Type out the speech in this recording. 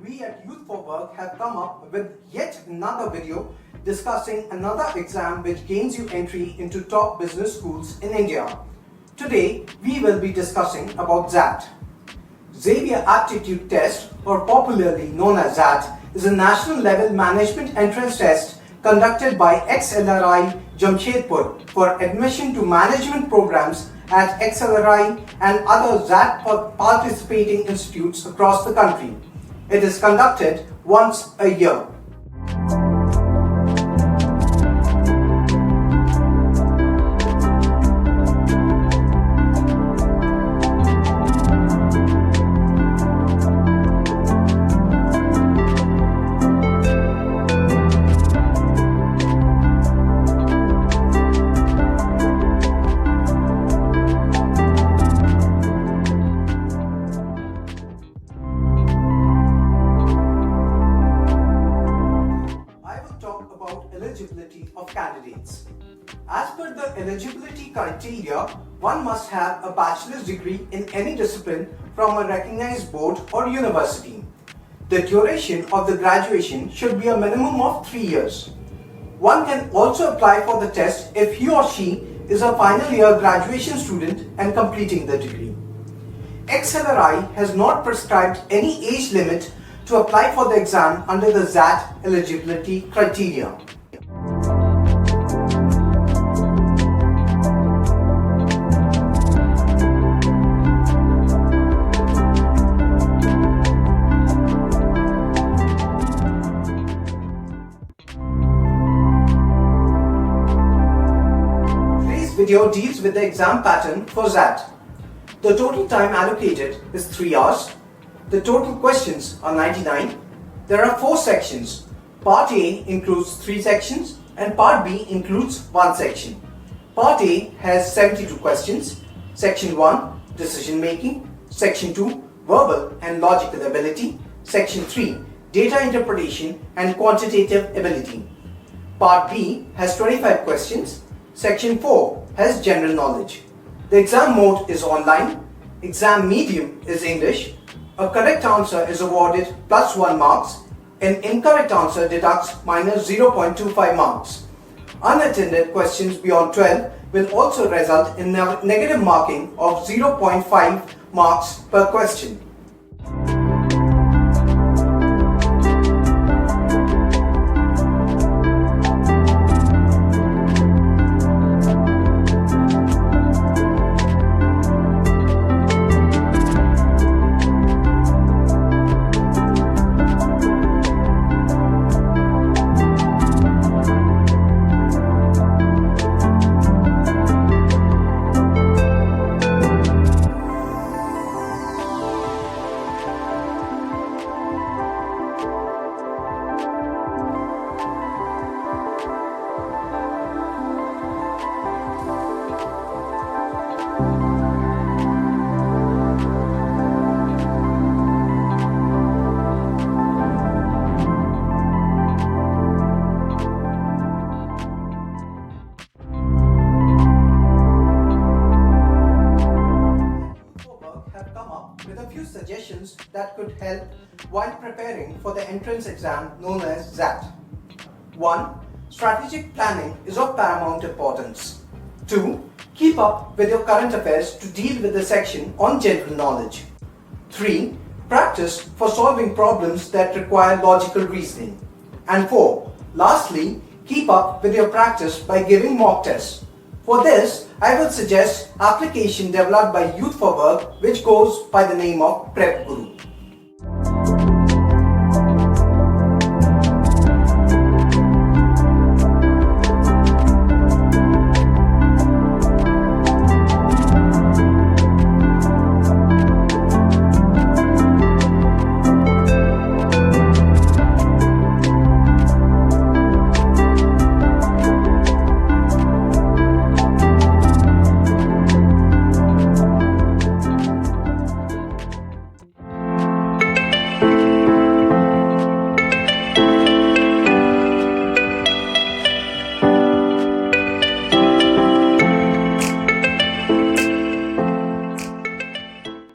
we at Youth for Work have come up with yet another video discussing another exam which gains you entry into top business schools in India. Today, we will be discussing about XAT. Xavier Aptitude Test, or popularly known as XAT, is a national level management entrance test conducted by XLRI Jamshedpur for admission to management programs at XLRI and other XAT participating institutes across the country. It is conducted once a year. Eligibility of candidates. As per the eligibility criteria, one must have a bachelor's degree in any discipline from a recognized board or university. The duration of the graduation should be a minimum of 3 years. One can also apply for the test if he or she is a final year graduation student and completing the degree. XLRI has not prescribed any age limit to apply for the exam under the XAT eligibility criteria. Video deals with the exam pattern for XAT. The total time allocated is 3 hours. The total questions are 99. There are 4 sections. Part A includes 3 sections and Part B includes 1 section. Part A has 72 questions. Section 1, Decision Making. Section 2, Verbal and Logical Ability. Section 3, Data Interpretation and Quantitative Ability. Part B has 25 questions. Section 4 has General Knowledge. The exam mode is online. Exam medium is English. A correct answer is awarded +1 marks. An incorrect answer deducts -0.25 marks. Unattended questions beyond 12 will also result in negative marking of 0.5 marks per question. With a few suggestions that could help while preparing for the entrance exam known as XAT. 1. Strategic planning is of paramount importance. 2. Keep up with your current affairs to deal with the section on general knowledge. 3. Practice for solving problems that require logical reasoning. And 4. Lastly, keep up with your practice by giving mock tests. For this, I would suggest application developed by Youth for Work which goes by the name of Prep Guru.